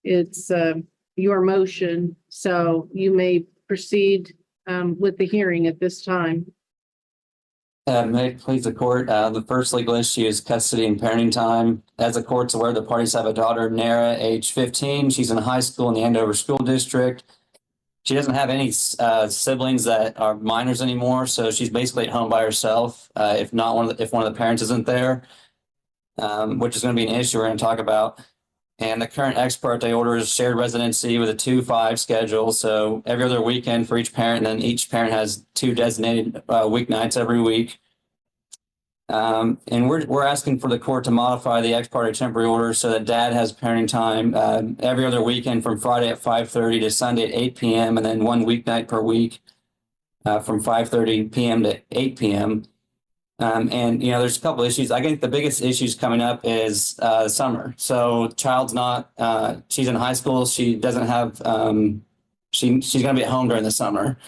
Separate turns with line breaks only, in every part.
it's your motion, so you may proceed with the hearing at this time.
May it please the court. The first legal issue is custody and parenting time. As the court's aware, the parties have a daughter, Nara, age 15. She's in high school in the Andover School District. She doesn't have any siblings that are minors anymore, so she's basically at home by herself. If one of the parents isn't there, which is going to be an issue we're going to talk about. And the current ex parte order is shared residency with a 2-5 schedule. So every other weekend for each parent, and then each parent has 2 designated weeknights every week. And we're asking for the court to modify the ex parte temporary order so that dad has parenting time every other weekend from Friday at 5:30 to Sunday at 8 p.m. and then 1 weeknight per week from 5:30 p.m. to 8 p.m. And, there's a couple issues. I think the biggest issues coming up is summer. So child's not, she's in high school. She doesn't have, she's going to be at home during the summer.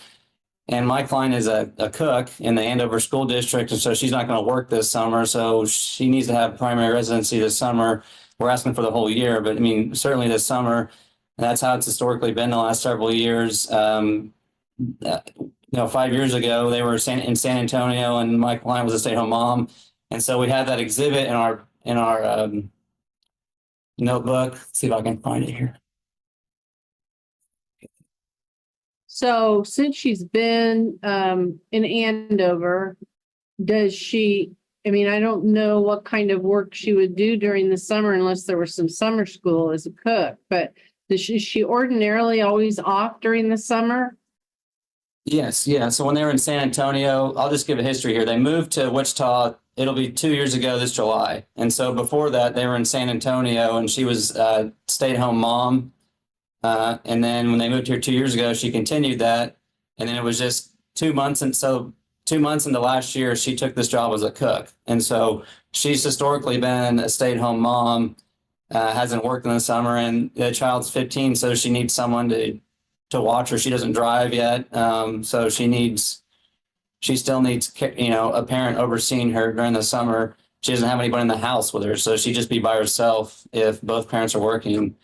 And my client is a cook in the Andover School District. And so she's not going to work this summer. So she needs to have primary residency this summer. We're asking for the whole year, but certainly this summer. And that's how it's historically been the last several years. 5 years ago, they were in San Antonio, and my client was a stay-at-home mom, and so we have that exhibit in our notebook. Let's see if I can find it here.
So since she's been in Andover, does she? I don't know what kind of work she would do during the summer unless there was some summer school as a cook. But is she ordinarily always off during the summer?
Yes, yeah. So when they were in San Antonio, I'll just give a history here. They moved to Wichita. It'll be 2 years ago this July. And so before that, they were in San Antonio, and she was a stay-at-home mom. And then when they moved here 2 years ago, she continued that. And then it was just 2 months. And so 2 months into last year, she took this job as a cook. And so she's historically been a stay-at-home mom, hasn't worked in the summer, and the child's 15, so she needs someone to watch her. She doesn't drive yet. So she still needs, a parent overseeing her during the summer. She doesn't have anybody in the house with her. So she'd just be by herself if both parents are working.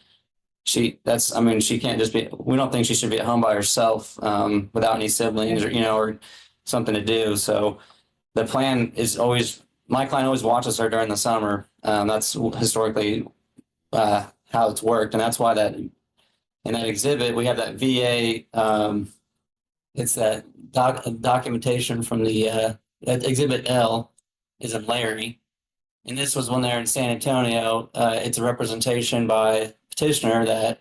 She can't just be, we don't think she should be at home by herself without any siblings or something to do. So the plan is my client always watches her during the summer. That's historically how it's worked. And that's why in that exhibit, we have that VA, it's that documentation from the Exhibit L is in Larry. And this was when they're in San Antonio. It's a representation by petitioner that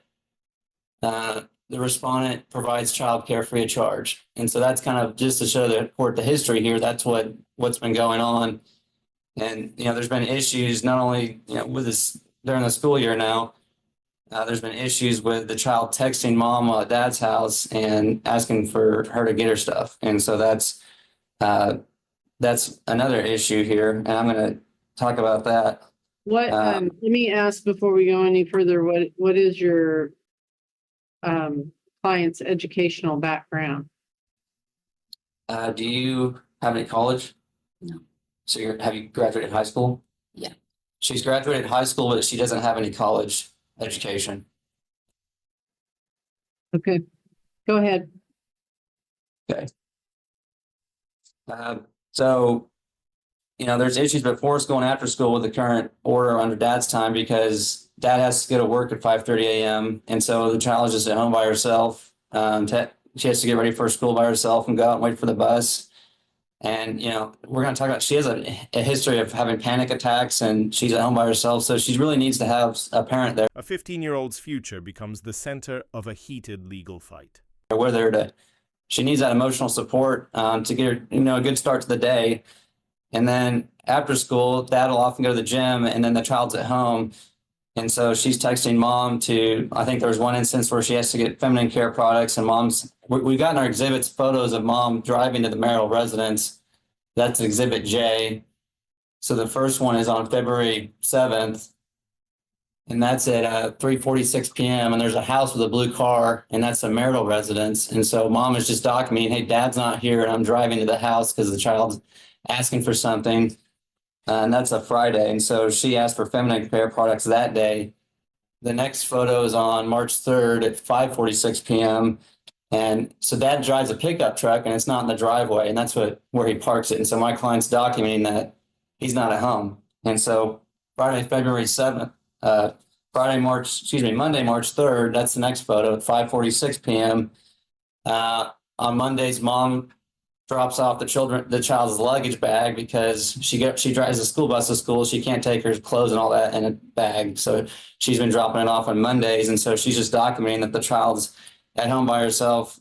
the respondent provides child care free of charge. And so that's kind of just to show the court the history here. That's what's been going on. And, there's been issues not only, with this during the school year now. There's been issues with the child texting mom at dad's house and asking for her to get her stuff. And so that's another issue here. And I'm going to talk about that.
Let me ask before we go any further, what is your client's educational background?
Do you have any college?
No.
So have you graduated high school?
Yeah.
She's graduated high school, but she doesn't have any college education.
Okay, go ahead.
Okay. So, there's issues before school and after school with the current order under dad's time because dad has to go to work at 5:30 a.m. And so the child is just at home by herself. She has to get ready for school by herself and go out and wait for the bus. And, we're going to talk about, she has a history of having panic attacks and she's at home by herself. So she really needs to have a parent there.
A 15-year-old's future becomes the center of a heated legal fight.
We're there she needs that emotional support to get her, a good start to the day. And then after school, dad will often go to the gym and then the child's at home. And so she's texting mom I think there was one instance where she has to get feminine care products and we've got in our exhibits photos of mom driving to the marital residence. That's Exhibit J. So the first one is on February 7th. And that's at 3:46 p.m. And there's a house with a blue car, and that's a marital residence. And so mom is just documenting, hey, dad's not here, and I'm driving to the house because the child's asking for something. And that's a Friday. And so she asked for feminine care products that day. The next photo is on March 3rd at 5:46 p.m. And so dad drives a pickup truck and it's not in the driveway, and that's where he parks it. And so my client's documenting that he's not at home. And so Friday, February 7th, Monday, March 3rd, that's the next photo at 5:46 p.m. On Mondays, mom drops off the child's luggage bag because she drives the school bus to school. She can't take her clothes and all that in a bag. So she's been dropping it off on Mondays. And so she's just documenting that the child's at home by herself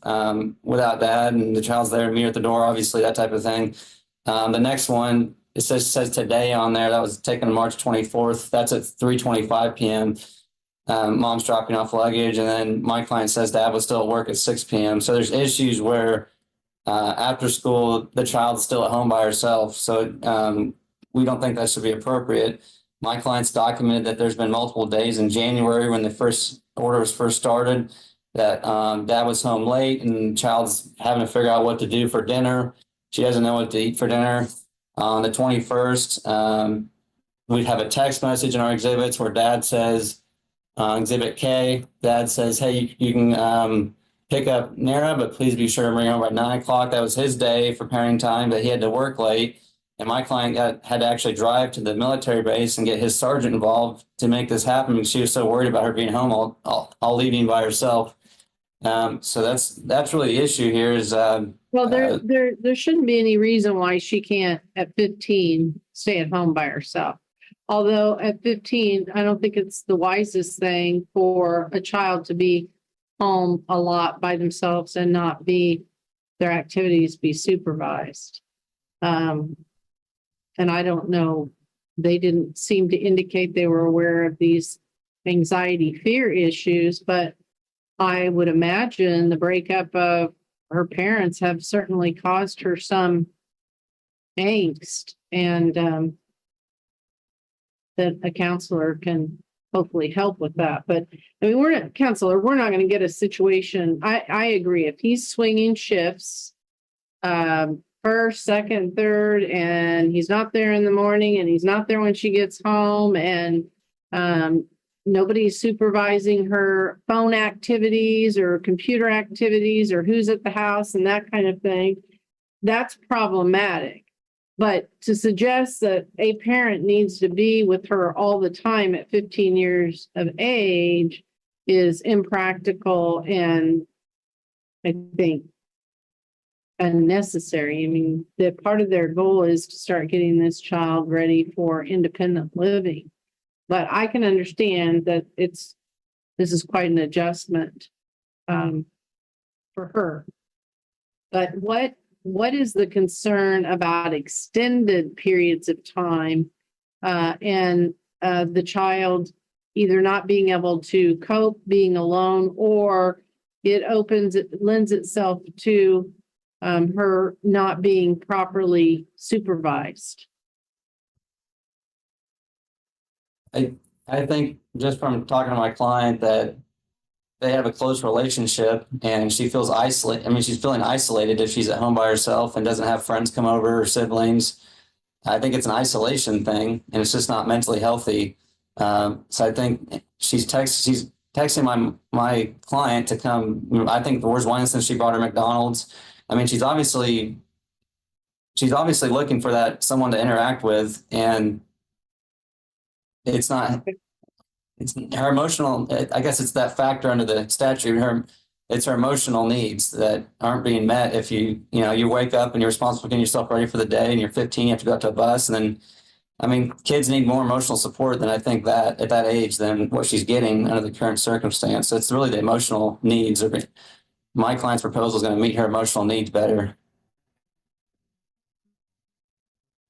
without dad, and the child's there to meet her at the door, obviously, that type of thing. The next one, it says today on there. That was taken on March 24th. That's at 3:25 p.m. Mom's dropping off luggage. And then my client says dad was still at work at 6 p.m. So there's issues where after school, the child's still at home by herself. So we don't think that should be appropriate. My client's documented that there's been multiple days in January when the first order was first started that dad was home late and the child's having to figure out what to do for dinner. She doesn't know what to eat for dinner. On the 21st, we have a text message in our exhibits where dad says, Exhibit K, dad says, hey, you can pick up Nara, but please be sure to bring her home by 9 o'clock. That was his day for parenting time, but he had to work late. And my client had to actually drive to the military base and get his sergeant involved to make this happen because she was so worried about her being home all evening by herself. So that's really the issue here is
Well, there shouldn't be any reason why she can't at 15 stay at home by herself. Although at 15, I don't think it's the wisest thing for a child to be home a lot by themselves and not their activities be supervised. And I don't know, they didn't seem to indicate they were aware of these anxiety, fear issues, but I would imagine the breakup of her parents have certainly caused her some angst, and that a counselor can hopefully help with that. But I mean, we're not going to get a situation. I agree. If he's swinging shifts, first, second, third, and he's not there in the morning and he's not there when she gets home, and nobody's supervising her phone activities or computer activities or who's at the house and that kind of thing, that's problematic. But to suggest that a parent needs to be with her all the time at 15 years of age is impractical and I think unnecessary. I mean, part of their goal is to start getting this child ready for independent living. But I can understand that this is quite an adjustment for her. But what is the concern about extended periods of time and the child either not being able to cope, being alone, or it lends itself to her not being properly supervised?
I think just from talking to my client that they have a close relationship and she feels isolated. I mean, she's feeling isolated if she's at home by herself and doesn't have friends come over or siblings. I think it's an isolation thing and it's just not mentally healthy. So I think she's texting my client to come. I think there was one instance she brought her McDonald's. I mean, she's obviously looking for someone to interact with, and it's her emotional, I guess it's that factor under the statute. It's her emotional needs that aren't being met. If you wake up and you're responsible for getting yourself ready for the day and you're 15, you have to go out to a bus. And then, I mean, kids need more emotional support than I think that at that age than what she's getting under the current circumstance. So it's really the emotional needs. My client's proposal is going to meet her emotional needs better.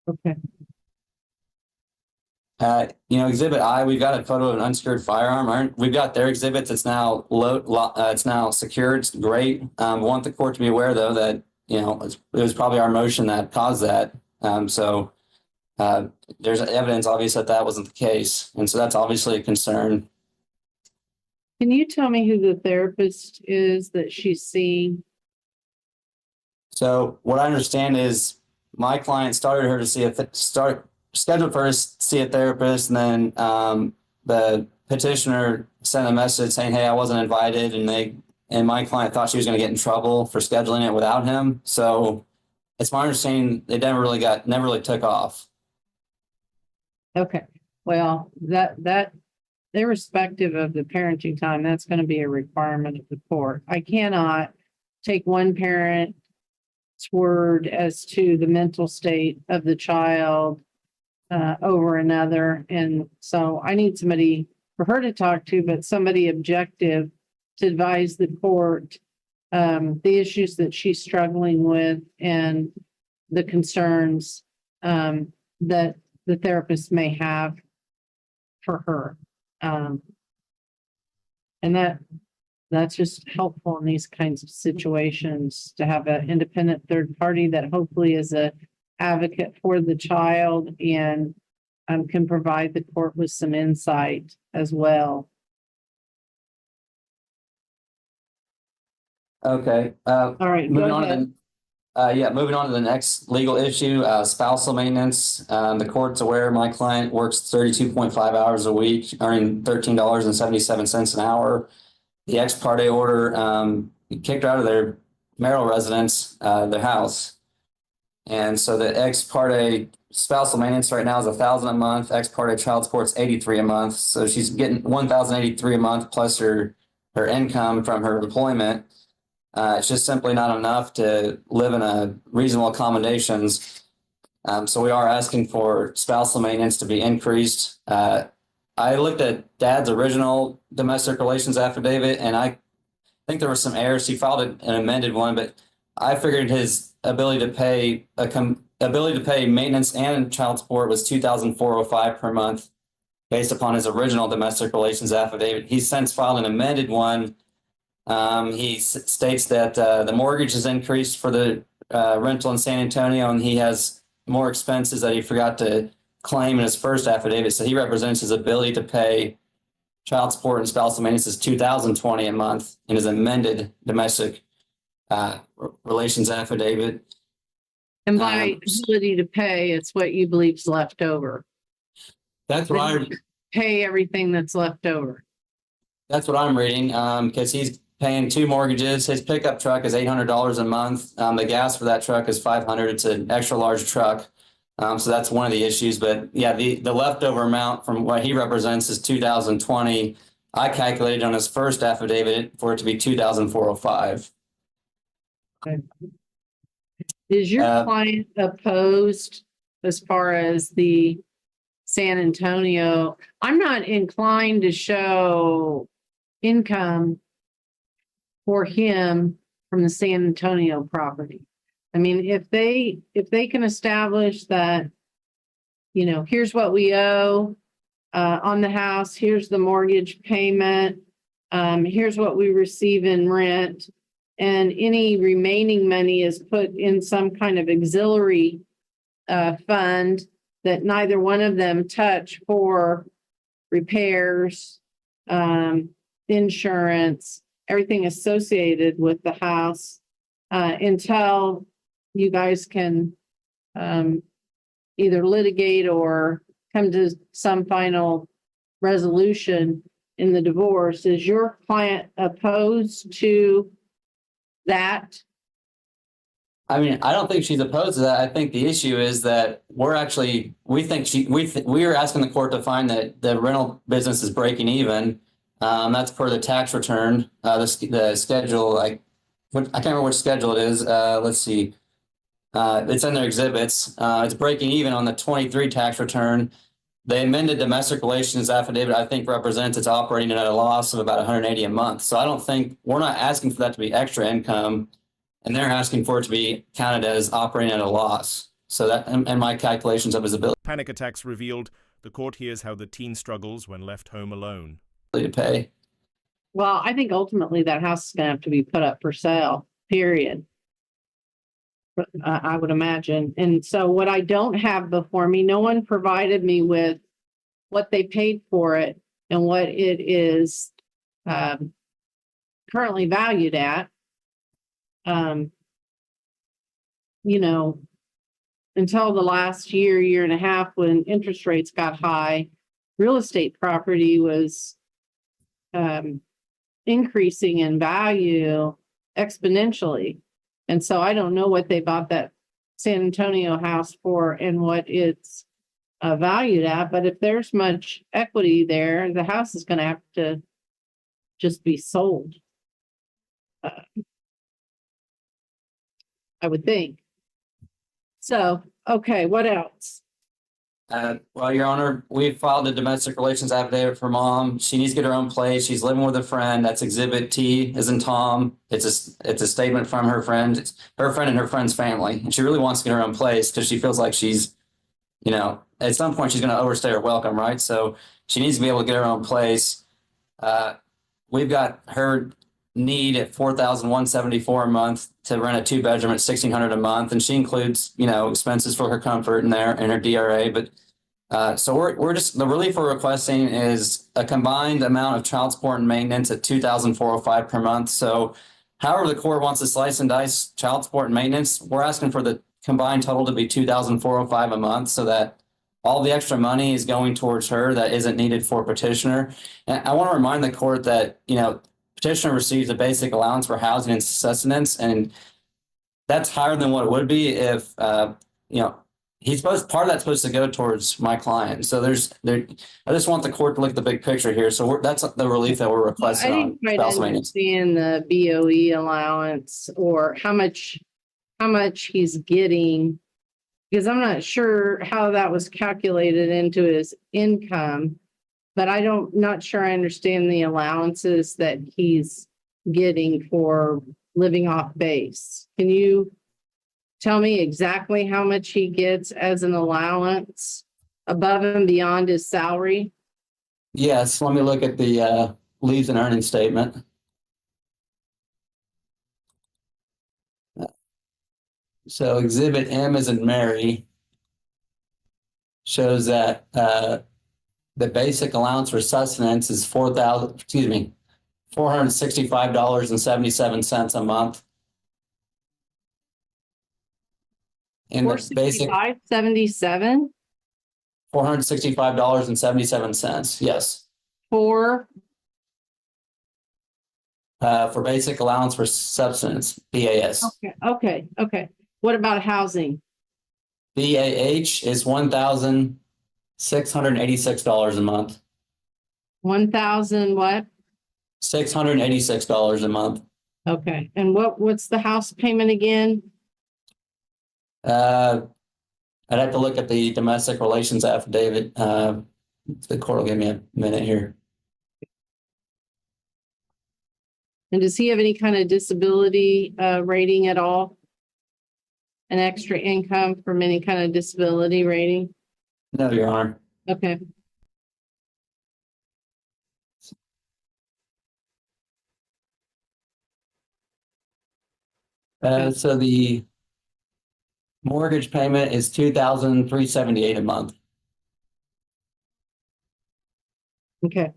Okay.
Exhibit I, we've got a photo of an unsecured firearm. We've got their exhibits. It's now it's now secured. It's great. Want the court to be aware, though, that it was probably our motion that caused that. So there's evidence, obviously, that wasn't the case, and so that's obviously a concern.
Can you tell me who the therapist is that she's seeing?
So what I understand is my client scheduled for her to see a therapist, and then the petitioner sent a message saying, "Hey, I wasn't invited," and my client thought she was going to get in trouble for scheduling it without him. So it's my understanding they never really took off.
Okay, well, that irrespective of the parenting time, that's going to be a requirement of the court. I cannot take one parent's word as to the mental state of the child over another. And so I need somebody for her to talk to, but somebody objective to advise the court the issues that she's struggling with and the concerns that the therapist may have for her. And that's just helpful in these kinds of situations to have an independent third party that hopefully is a advocate for the child and can provide the court with some insight as well.
Okay.
All right,
Moving
go
on
ahead.
moving on to the next legal issue, spousal maintenance. The court's aware my client works 32.5 hours a week, earning $13.77 an hour. The ex parte order kicked her out of their marital residence, their house. And so the ex parte spousal maintenance right now is $1,000 a month. Ex parte child support's $83 a month. So she's getting $1,083 a month plus her income from her employment. It's just simply not enough to live in a reasonable accommodations. So we are asking for spousal maintenance to be increased. I looked at Dad's original domestic relations affidavit, and I think there were some errors. He filed an amended one, but I figured his ability to pay maintenance and child support was $2,405 per month, based upon his original domestic relations affidavit. He's since filed an amended one. He states that the mortgage has increased for the rental in San Antonio, and he has more expenses that he forgot to claim in his first affidavit. So he represents his ability to pay child support and spousal maintenance is $2,020 a month in his amended domestic relations affidavit.
And by ability to pay, it's what you believe is left over.
That's what I
pay everything that's left over.
That's what I'm reading. Because he's paying two mortgages. His pickup truck is $800 a month. The gas for that truck is $500. It's an extra large truck. So that's one of the issues. But yeah, the leftover amount from what he represents is $2,020. I calculated on his first affidavit for it to be $2,405.
Okay. Is your client opposed as far as the San Antonio? I'm not inclined to show income for him from the San Antonio property. I mean, if they can establish that, you know, here's what we owe on the house, here's the mortgage payment, here's what we receive in rent, and any remaining money is put in some kind of auxiliary fund that neither one of them touch for repairs, insurance, everything associated with the house, until you guys can either litigate or come to some final resolution in the divorce. Is your client opposed to that?
I mean, I don't think she's opposed to that. I think the issue is that we are asking the court to find that the rental business is breaking even. That's per the tax return, the schedule. I can't remember which schedule it is. Let's see. It's in their exhibits. It's breaking even on the 23 tax return. The amended domestic relations affidavit, I think, represents it's operating at a loss of about $180 a month. So I don't think we're not asking for that to be extra income, and they're asking for it to be counted as operating at a loss. So that, and my calculations of his ability
Panic attacks revealed. The court hears how the teen struggles when left home alone.
to pay.
Well, I think ultimately that house is going to have to be put up for sale, period. I would imagine. And so what I don't have before me, no one provided me with what they paid for it and what it is currently valued at. You know, until the last year and a half when interest rates got high, real estate property was increasing in value exponentially. And so I don't know what they bought that San Antonio house for and what it's valued at, but if there's much equity there, the house is going to have to just be sold. I would think. So, okay, what else?
Well, Your Honor, we filed a domestic relations affidavit for mom. She needs to get her own place. She's living with a friend. That's Exhibit T, as in Tom. It's a statement from her friend. It's her friend and her friend's family. And she really wants to get her own place because she feels like she's, at some point she's going to overstay her welcome, right? So she needs to be able to get her own place. We've got her need at $4,174 a month to rent a 2-bedroom at $1,600 a month, and she includes expenses for her comfort in there and her DRA. But so we're just, the relief we're requesting is a combined amount of child support and maintenance at $2,405 per month. So however the court wants to slice and dice child support and maintenance, we're asking for the combined total to be $2,405 a month, so that all the extra money is going towards her that isn't needed for petitioner. And I want to remind the court that petitioner receives a basic allowance for housing and sustenance, and that's higher than what it would be if he's supposed, part of that's supposed to go towards my client. So I just want the court to look at the big picture here. So that's the relief that we're requesting
I
on
didn't quite
spousal maintenance.
understand the BOE allowance or how much he's getting, because I'm not sure how that was calculated into his income. But not sure I understand the allowances that he's getting for living off base. Can you tell me exactly how much he gets as an allowance above and beyond his salary?
Yes, let me look at the leaves and earnings statement. So Exhibit M as in Mary shows that the basic allowance for sustenance is $465.77 a month. And the basic
$465.77
$465.77, yes.
for
basic allowance for subsistence, BAS.
okay. What about housing?
BAH is $1,686 a month.
1,000 what?
$686 a month.
Okay. And what's the house payment again?
I'd have to look at the domestic relations affidavit. The court will give me a minute here.
And does he have any kind of disability rating at all? An extra income from any kind of disability rating?
No, Your Honor.
Okay.
So the mortgage payment is $2,378 a month.
Okay.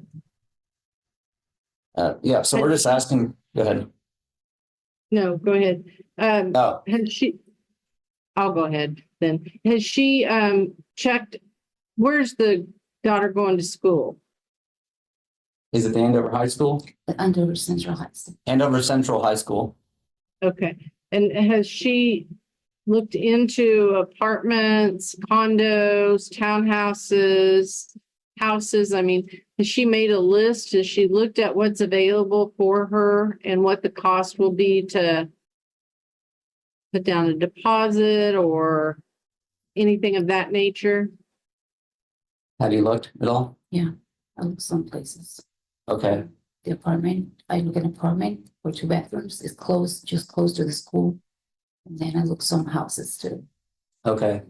Yeah, so we're just asking, go ahead.
No, go ahead.
Oh,
I'll go ahead then. Has she checked, where's the daughter going to school?
is it the Andover High School?
The Andover Central High School.
Andover Central High School.
Okay. And has she looked into apartments, condos, townhouses, houses? I mean, has she made a list? Has she looked at what's available for her and what the cost will be to put down a deposit or anything of that nature?
Have you looked at all?
Yeah, I look some places.
Okay.
The apartment, I look at an apartment for 2 bathrooms. It's close, just close to the school. And then I look some houses too.
Okay.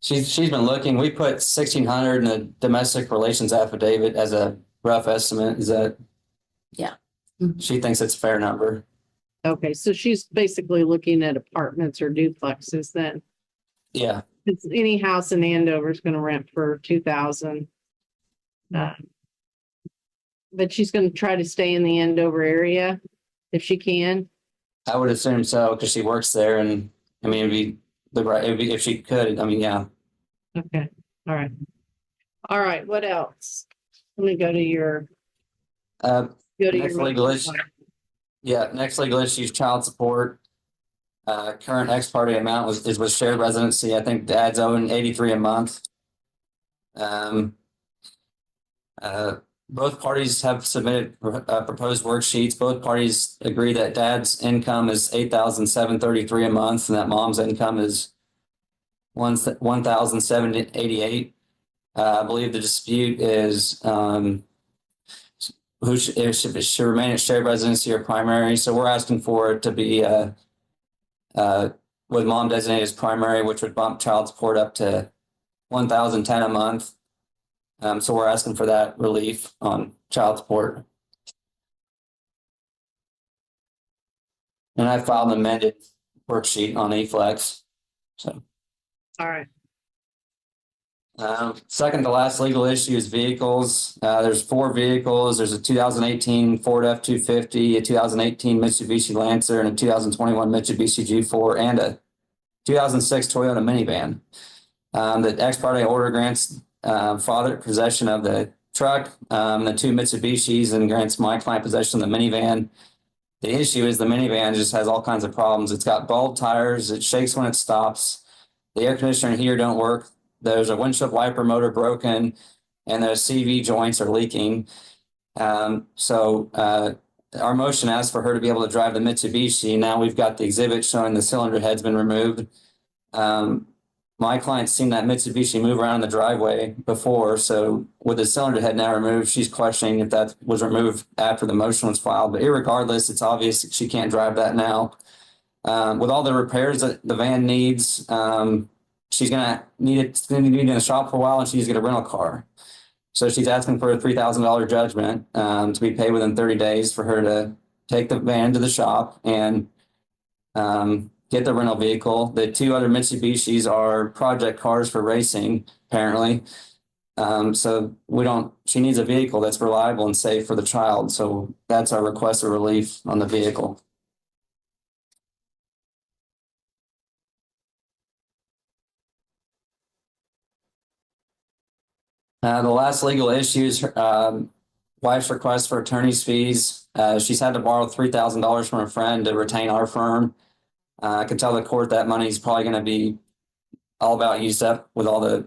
She's been looking. We put 1,600 in a domestic relations affidavit as a rough estimate. Is that?
Yeah.
She thinks it's a fair number.
Okay, so she's basically looking at apartments or duplexes then.
Yeah.
It's any house in Andover is going to rent for 2,000. But she's going to try to stay in the Andover area if she can.
I would assume so because she works there, and I mean, it'd be if she could. I mean, yeah.
Okay, all right. All right, what else? Let me go to your,
Uh,
go to
Next
your.
legal issue. Next legal issue is child support. Current ex parte amount is with shared residency. I think dad's owing 83 a month. Both parties have submitted proposed worksheets. Both parties agree that dad's income is $8,733 a month, and that mom's income is $1,788. I believe the dispute is who should remain at shared residency or primary. So we're asking for it to be with mom designated as primary, which would bump child support up to $1,010 a month. So we're asking for that relief on child support. And I filed an amended worksheet on eFlex. So
All right,
second to last legal issue is vehicles. There's 4 vehicles. There's a 2018 Ford F-250, a 2018 Mitsubishi Lancer, and a 2021 Mitsubishi G4, and a 2006 Toyota minivan. The ex parte order grants father possession of the truck, the 2 Mitsubishis, and grants my client possession of the minivan. The issue is the minivan just has all kinds of problems. It's got bald tires. It shakes when it stops. The air conditioner and heater don't work. There's a windshield wiper motor broken, and the CV joints are leaking. So our motion asks for her to be able to drive the Mitsubishi. Now we've got the exhibit showing the cylinder head's been removed. My client's seen that Mitsubishi move around the driveway before. So with the cylinder head now removed, she's questioning if that was removed after the motion was filed. But irregardless, it's obvious that she can't drive that now. With all the repairs that the van needs, she's going to need it. It's going to be in the shop for a while, and she's going to get a rental car. So she's asking for a $3,000 judgment to be paid within 30 days for her to take the van to the shop and get the rental vehicle. The 2 other Mitsubishis are project cars for racing, apparently. So she needs a vehicle that's reliable and safe for the child. So that's our request for relief on the vehicle. The last legal issue is wife's request for attorney's fees. She's had to borrow $3,000 from a friend to retain our firm. I can tell the court that money's probably going to be all about used up with all the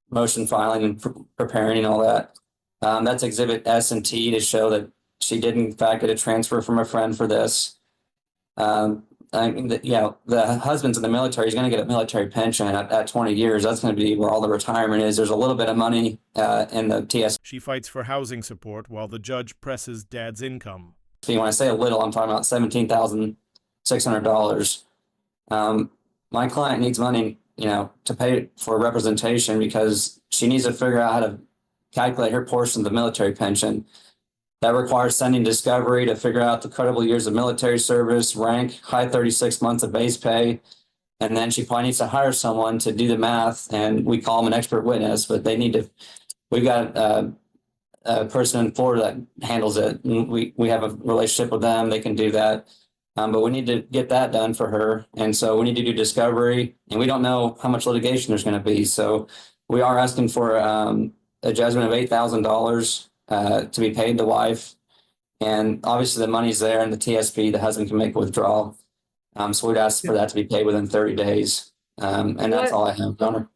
motion filing and preparing and all that. That's exhibit S and T to show that she did in fact get a transfer from a friend for this. The husband's in the military. He's going to get a military pension at 20 years. That's going to be where all the retirement is. There's a little bit of money in the TS.
She fights for housing support while the judge presses dad's income.
When I say a little, I'm talking about $17,600. My client needs money, to pay for representation because she needs to figure out how to calculate her portion of the military pension. That requires sending discovery to figure out the credible years of military service, rank, high 36 months of base pay. And then she probably needs to hire someone to do the math, and we call them an expert witness, but we've got a person in Florida that handles it. We have a relationship with them. They can do that. But we need to get that done for her. And so we need to do discovery, and we don't know how much litigation there's going to be. So we are asking for a judgment of $8,000 to be paid the wife. And obviously the money's there in the TSP, the husband can make a withdrawal. So we'd ask for that to be paid within 30 days. And that's all I have, Donor.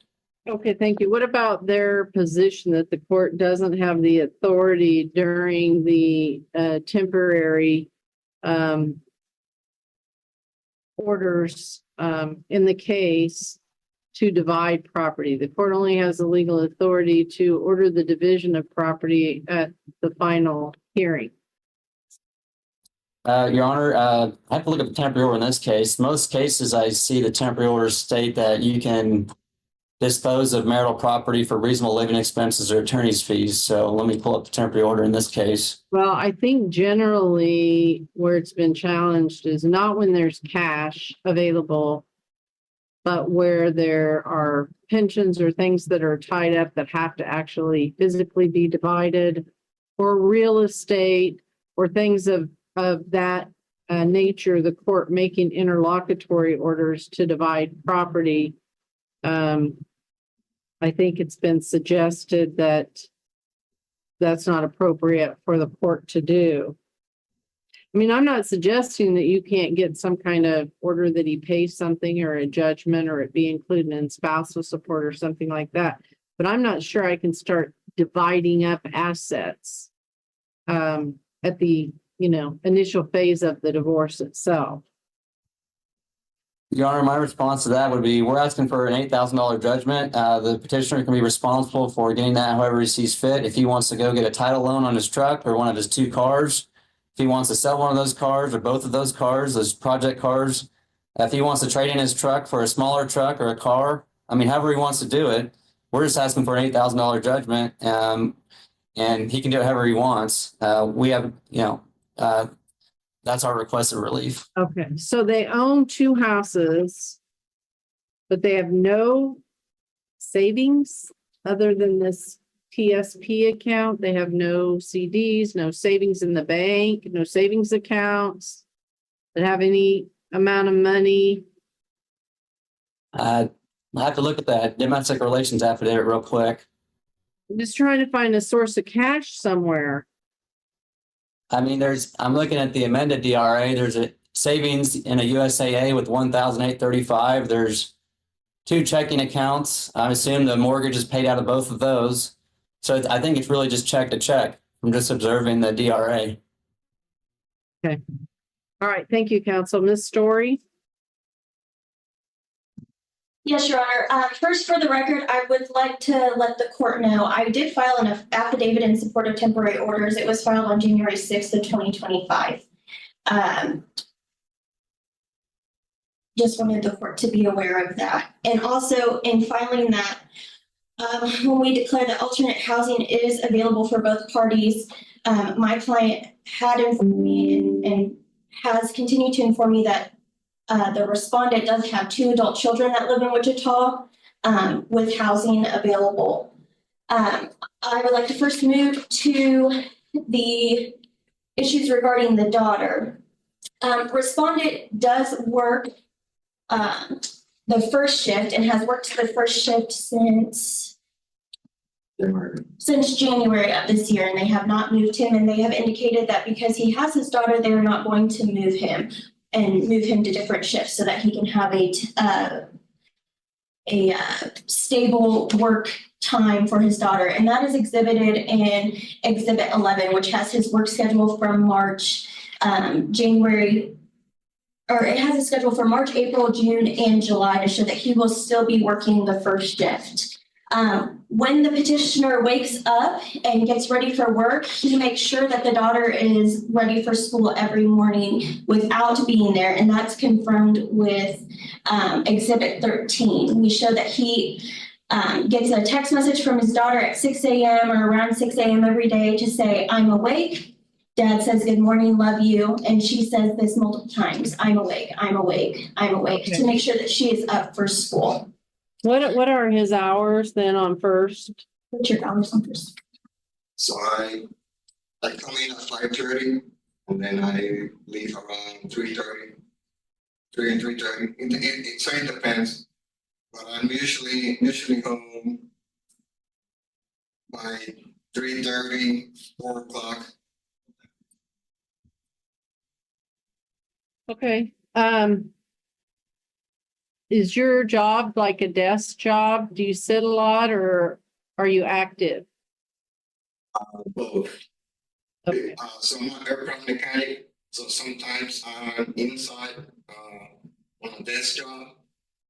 Okay, thank you. What about their position that the court doesn't have the authority during the temporary orders in the case to divide property? The court only has the legal authority to order the division of property at the final hearing.
Your Honor, I have to look at the temporary order in this case. Most cases I see the temporary orders state that you can dispose of marital property for reasonable living expenses or attorney's fees. So let me pull up the temporary order in this case.
Well, I think generally where it's been challenged is not when there's cash available, but where there are pensions or things that are tied up that have to actually physically be divided, or real estate, or things of that nature, the court making interlocutory orders to divide property. I I think it's been suggested that that's not appropriate for the court to do. I mean, I'm not suggesting that you can't get some kind of order that he pays something or a judgment or it be included in spousal support or something like that. But I'm not sure I can start dividing up assets at the, initial phase of the divorce itself.
Your Honor, my response to that would be, we're asking for an $8,000 judgment. The petitioner can be responsible for getting that however he sees fit. If he wants to go get a title loan on his truck or one of his 2 cars, if he wants to sell one of those cars or both of those cars, those project cars, if he wants to trade in his truck for a smaller truck or a car, I mean, however he wants to do it, we're just asking for an $8,000 judgment, and he can do it however he wants. We have, that's our requested relief.
Okay, so they own 2 houses, but they have no savings other than this TSP account. They have no CDs, no savings in the bank, no savings accounts that have any amount of money.
I have to look at that domestic relations affidavit real quick.
I'm just trying to find a source of cash somewhere.
I mean, I'm looking at the amended DRA. There's a savings in a USAA with $1,835. There's 2 checking accounts. I assume the mortgage is paid out of both of those. So I think it's really just check to check from just observing the DRA.
Okay. All right. Thank you, counsel. Ms. Story.
Yes, Your Honor. First, for the record, I would like to let the court know I did file an affidavit in support of temporary orders. It was filed on January 6th of 2025. Just wanted the court to be aware of that. And also in filing that, when we declare that alternate housing is available for both parties, my client had informed me and has continued to inform me that the respondent does have 2 adult children that live in Wichita with housing available. I would like to first move to the issues regarding the daughter. Respondent does work the first shift and has worked the first shift since January of this year, and they have not moved him, and they have indicated that because he has his daughter, they are not going to move him to different shifts so that he can have a stable work time for his daughter. And that is exhibited in Exhibit 11, which has his work schedule from March, it has a schedule for March, April, June, and July to show that he will still be working the first shift. When the petitioner wakes up and gets ready for work, he makes sure that the daughter is ready for school every morning without being there, and that's confirmed with Exhibit 13. We show that he gets a text message from his daughter at 6 a.m. or around 6 a.m. every day to say, "I'm awake." Dad says, "Good morning, love you." And she says this multiple times, "I'm awake, I'm awake, I'm awake,"
Okay.
to make sure that she is up for school.
What are his hours then on first?
What's your hours on first?
So I come in at 5:30 and then I leave around 3:30, 3 and 3:30. It depends, but I'm usually home by 3:30, 4 o'clock.
Okay. Is your job like a desk job? Do you sit a lot or are you active?
Both.
Okay.
So I'm an aircraft mechanic, so sometimes I'm inside on a desk job.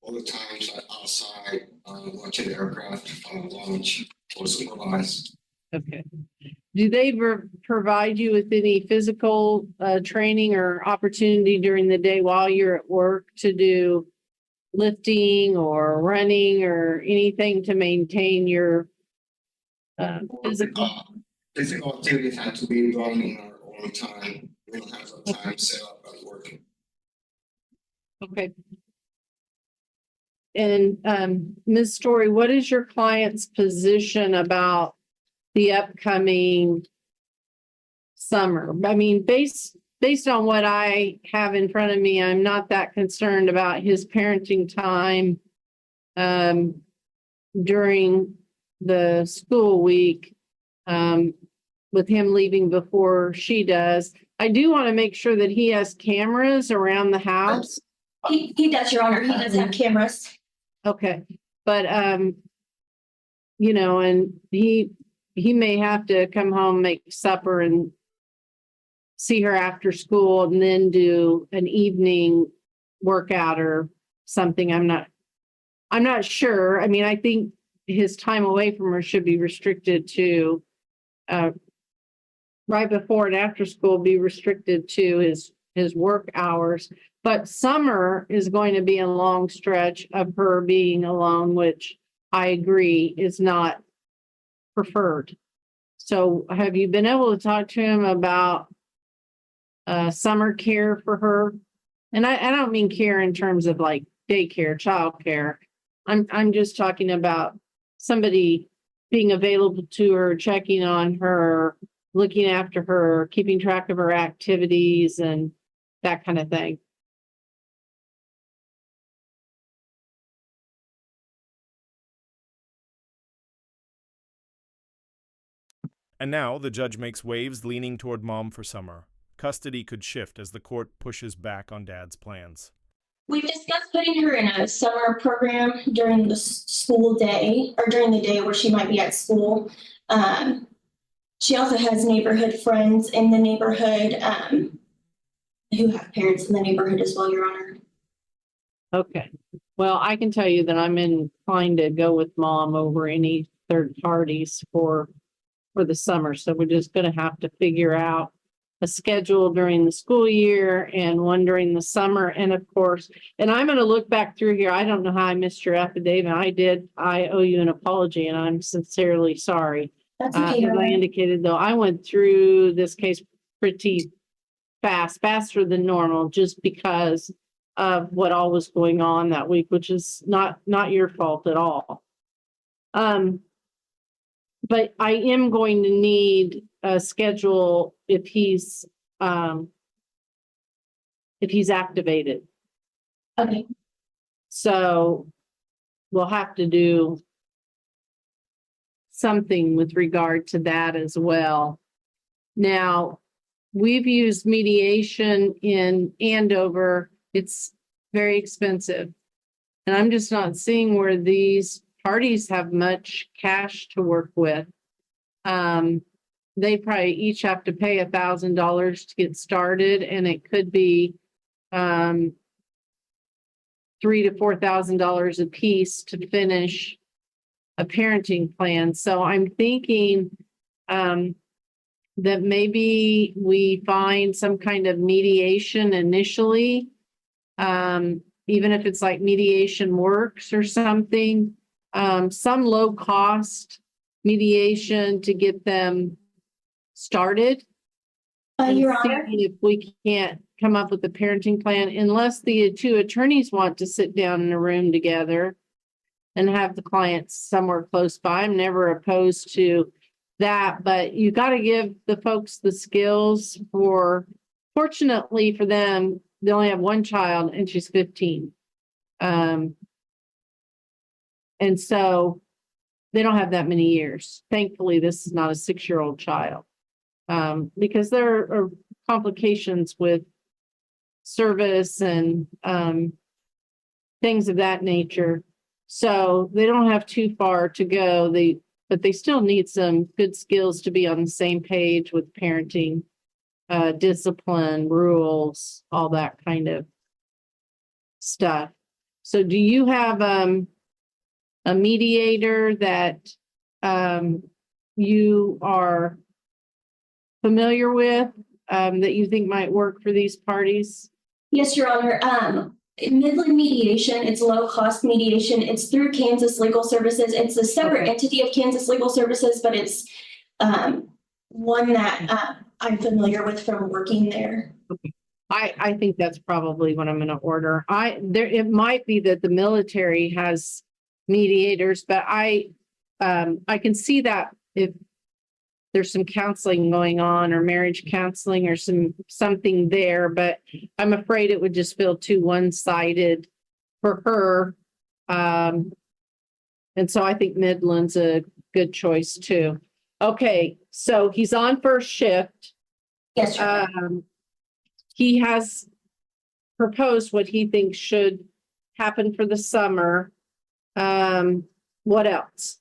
Other times I'm outside watching the aircraft launch or supervise.
Okay. Do they provide you with any physical training or opportunity during the day while you're at work to do lifting or running or anything to maintain your physical?
Physical activities have to be done in our own time. We don't have a time set up as working.
Okay. And Ms. Story, what is your client's position about the upcoming summer? I mean, based on what I have in front of me, I'm not that concerned about his parenting time during the school week, with him leaving before she does. I do want to make sure that he has cameras around the house.
He does, Your Honor. He does have cameras.
Okay, but, you know, and he may have to come home, make supper and see her after school and then do an evening workout or something. I'm not sure. I mean, I think his time away from her should be restricted to, right before and after school be restricted to his work hours. But summer is going to be a long stretch of her being alone, which I agree is not preferred. So have you been able to talk to him about summer care for her? And I don't mean care in terms of like daycare, childcare. I'm just talking about somebody being available to her, checking on her, looking after her, keeping track of her activities and that kind of thing.
And now the judge makes waves leaning toward mom for summer. Custody could shift as the court pushes back on dad's plans.
We've discussed putting her in a summer program during the school day or during the day where she might be at school. She also has neighborhood friends in the neighborhood who have parents in the neighborhood as well, Your Honor.
Okay. Well, I can tell you that I'm inclined to go with mom over any third parties for the summer. So we're just going to have to figure out a schedule during the school year and one during the summer. And of course, and I'm going to look back through here. I don't know how I missed your affidavit. I owe you an apology and I'm sincerely sorry.
That's okay, Your
As I
Honor.
indicated though, I went through this case pretty fast, faster than normal, just because of what all was going on that week, which is not your fault at all. But I am going to need a schedule if he's activated.
Okay.
So we'll have to do something with regard to that as well. Now, we've used mediation in Andover. It's very expensive. And I'm just not seeing where these parties have much cash to work with. They probably each have to pay $1,000 to get started, and it could be $3,000 to $4,000 a piece to finish a parenting plan. So I'm thinking that maybe we find some kind of mediation initially, even if it's like Mediation Works or something. Some low cost mediation to get them started.
Your Honor.
If we can't come up with a parenting plan, unless the two attorneys want to sit down in a room together and have the clients somewhere close by. I'm never opposed to that, but you got to give the folks the skills fortunately for them, they only have one child and she's 15. And so they don't have that many years. Thankfully, this is not a 6-year-old child, because there are complications with service and things of that nature. So they don't have too far to go. But they still need some good skills to be on the same page with parenting, discipline, rules, all that kind of stuff. So do you have a mediator that you are familiar with, that you think might work for these parties?
Yes, Your Honor. Midland Mediation, it's low cost mediation. It's through Kansas Legal Services. It's a separate entity of Kansas Legal Services, but it's one that I'm familiar with from working there.
Okay. I think that's probably what I'm going to order. It might be that the military has mediators, but I can see that if there's some counseling going on or marriage counseling or something there, but I'm afraid it would just feel too one-sided for her. And so I think Midland's a good choice too. Okay, so he's on first shift.
Yes, Your Honor.
He has proposed what he thinks should happen for the summer. What else?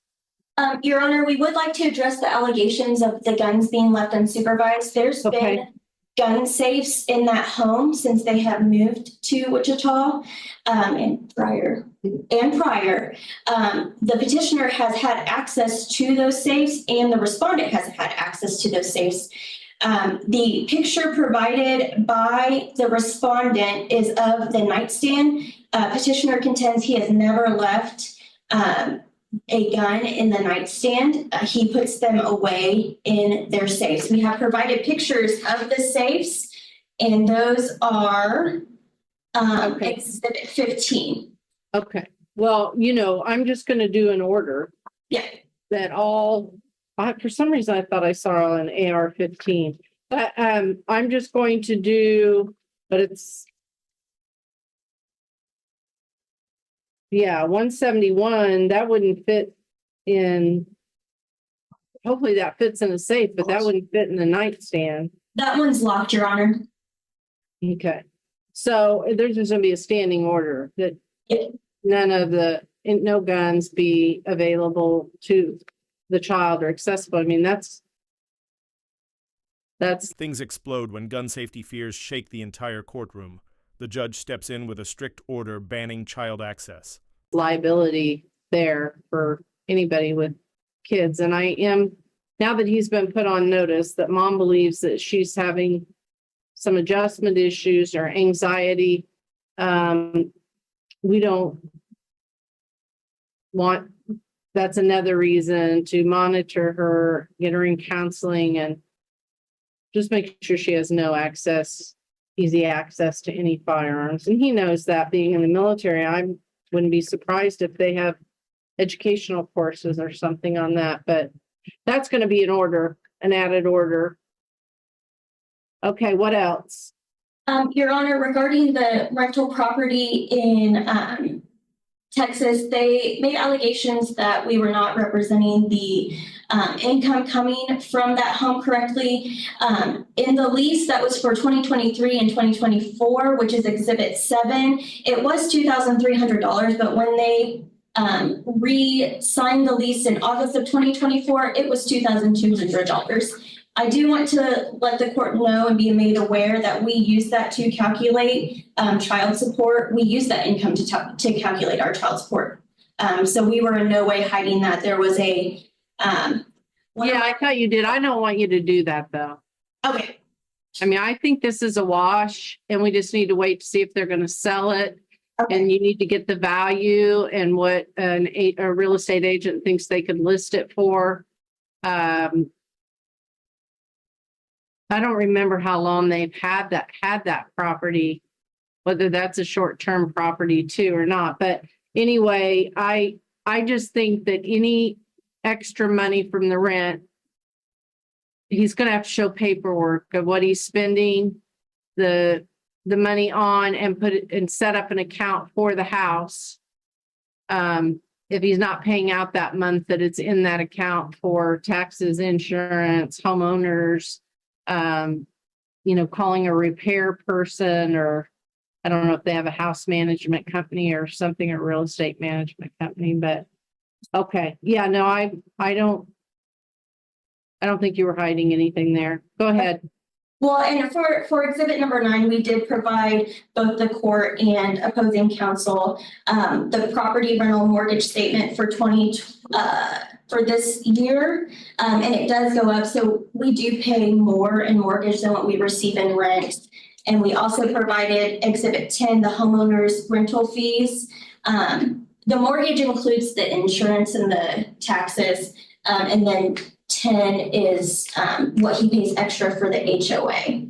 Your Honor, we would like to address the allegations of the guns being left unsupervised. There's
Okay.
been gun safes in that home since they have moved to Wichita, and prior. The petitioner has had access to those safes and the respondent has had access to those safes. The picture provided by the respondent is of the nightstand. Petitioner contends he has never left a gun in the nightstand. He puts them away in their safes. We have provided pictures of the safes, and those are
Okay.
Exhibit 15.
Okay, well, I'm just gonna do an order
Yeah.
that for some reason I thought I saw an AR-15. But I'm just going to do, but it's 171, that wouldn't fit in. Hopefully that fits in a safe, but that wouldn't fit in the nightstand.
That one's locked, Your Honor.
Okay, so there's just gonna be a standing order that
Yeah.
no guns be available to the child or accessible. I mean, that's
Things explode when gun safety fears shake the entire courtroom. The judge steps in with a strict order banning child access.
liability there for anybody with kids. And now that he's been put on notice that mom believes that she's having some adjustment issues or anxiety, we don't want, that's another reason to monitor her, get her in counseling, and just make sure she has easy access to any firearms. And he knows that, being in the military. I wouldn't be surprised if they have educational courses or something on that, but that's going to be an added order. Okay, what else?
Your Honor, regarding the rental property in Texas, they made allegations that we were not representing the income coming from that home correctly. In the lease that was for 2023 and 2024, which is Exhibit 7, it was $2,300, but when they re-signed the lease in August of 2024, it was $2,200. I do want to let the court know and be made aware that we use that to calculate child support. We use that income to calculate our child support. So we were in no way hiding that. There was a
I thought you did. I don't want you to do that, though.
Okay.
I mean, I think this is a wash, and we just need to wait to see if they're going to sell it.
Okay.
And you need to get the value and what a real estate agent thinks they could list it for. I don't remember how long they've had that property, whether that's a short-term property too or not. But anyway, I just think that any extra money from the rent, he's going to have to show paperwork of what he's spending the money on, and put it and set up an account for the house. If he's not paying out that month, that it's in that account for taxes, insurance, homeowners, calling a repair person, or I don't know if they have a house management company or something, a real estate management company, but okay. Yeah, no, I don't think you were hiding anything there. Go ahead.
Well, and for exhibit number 9, we did provide both the court and opposing counsel the property rental mortgage statement for this year, and it does go up. So we do pay more in mortgage than what we receive in rent. And we also provided exhibit 10, the homeowner's rental fees. The mortgage includes the insurance and the taxes, and then 10 is what he pays extra for the HOA.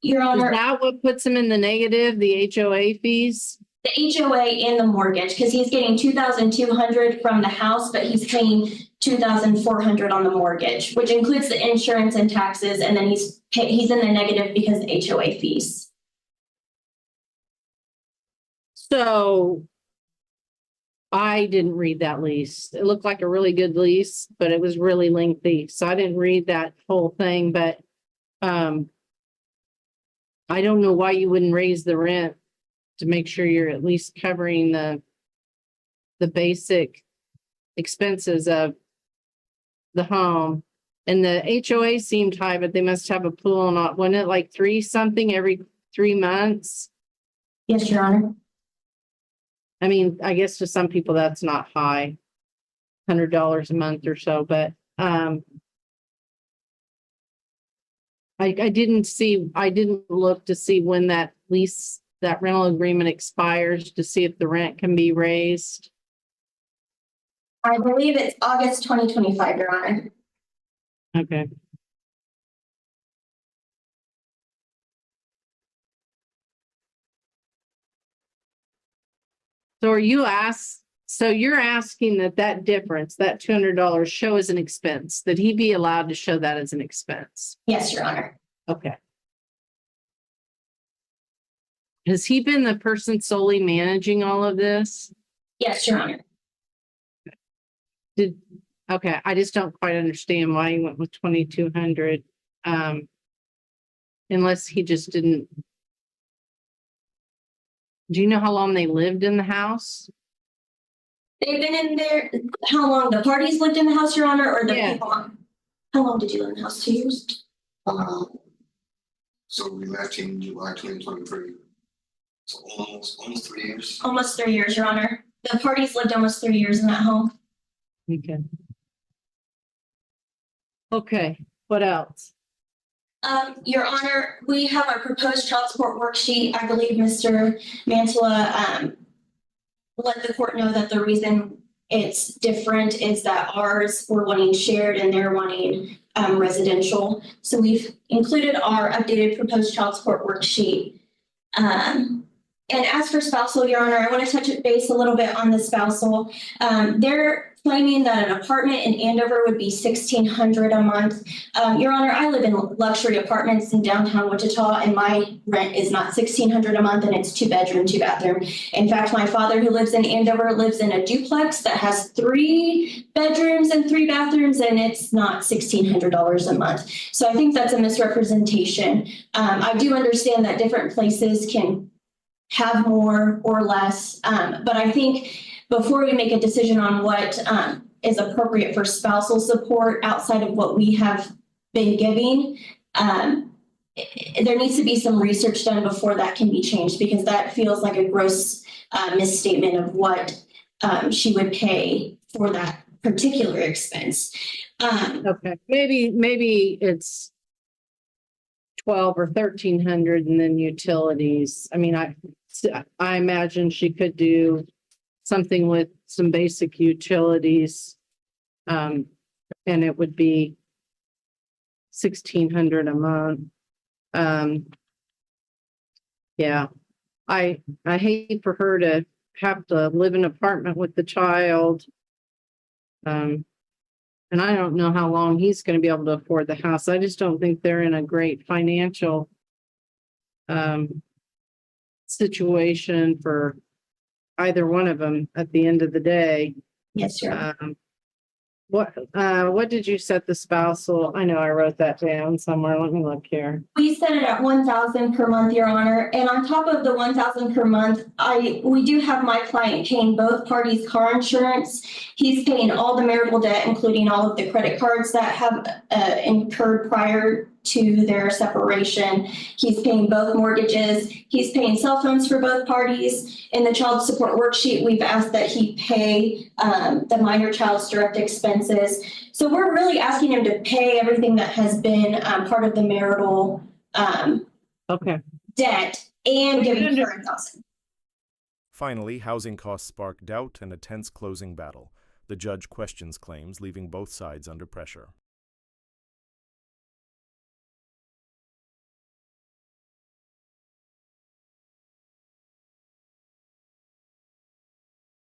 Your Honor.
Is that what puts him in the negative, the HOA fees?
The HOA and the mortgage, because he's getting $2,200 from the house, but he's paying $2,400 on the mortgage, which includes the insurance and taxes, and then he's in the negative because of the HOA fees.
So I didn't read that lease. It looked like a really good lease, but it was really lengthy. So I didn't read that whole thing, but I don't know why you wouldn't raise the rent to make sure you're at least covering the basic expenses of the home. And the HOA seemed high, but they must have a pool and not, wasn't it like 3 something every 3 months?
Yes, Your Honor.
I mean, I guess to some people that's not high, $100 a month or so, but I didn't look to see when that lease, that rental agreement expires to see if the rent can be raised.
I believe it's August 2025, Your Honor.
Okay. So you're asking that difference, that $200 show as an expense, that he be allowed to show that as an expense?
Yes, Your Honor.
Okay. Has he been the person solely managing all of this?
Yes, Your Honor.
Okay, I just don't quite understand why he went with 2,200. Unless he just didn't. Do you know how long they lived in the house?
They've been in there, how long the parties lived in the house, Your Honor, or the
Yeah.
people? How long did you live in the house? 2 years?
So we left in July 2023. So almost 3 years.
Almost 3 years, Your Honor. The parties lived almost 3 years in that home.
Okay. Okay, what else?
Your Honor, we have our proposed child support worksheet. I believe Mr. Mantula, let the court know that the reason it's different is that ours we're wanting shared and they're wanting residential. So we've included our updated proposed child support worksheet. And as for spousal, Your Honor, I want to touch base a little bit on the spousal. They're claiming that an apartment in Andover would be $1,600 a month. Your Honor, I live in luxury apartments in downtown Wichita, and my rent is not $1,600 a month, and it's 2-bedroom, 2-bathroom. In fact, my father, who lives in Andover, lives in a duplex that has 3 bedrooms and 3 bathrooms, and it's not $1,600 a month. So I think that's a misrepresentation. I do understand that different places can have more or less, but I think before we make a decision on what is appropriate for spousal support outside of what we have been giving, there needs to be some research done before that can be changed, because that feels like a gross misstatement of what she would pay for that particular expense.
Okay, maybe it's 12 or 1,300 and then utilities. I mean, I imagine she could do something with some basic utilities. And it would be 1,600 a month. Yeah, I hate for her to have to live in an apartment with the child. And I don't know how long he's going to be able to afford the house. I just don't think they're in a great financial situation for either one of them at the end of the day.
Yes, sir.
What did you set the spousal? I know I wrote that down somewhere. Let me look here.
We set it at $1,000 per month, Your Honor. And on top of the $1,000 per month, we do have my client paying both parties' car insurance. He's paying all the marital debt, including all of the credit cards that have incurred prior to their separation. He's paying both mortgages. He's paying cell phones for both parties. In the child support worksheet, we've asked that he pay the minor child's direct expenses. So we're really asking him to pay everything that has been part of the marital debt and giving her $1,000.
Finally, housing costs spark doubt and a tense closing battle. The judge questions claims, leaving both sides under pressure.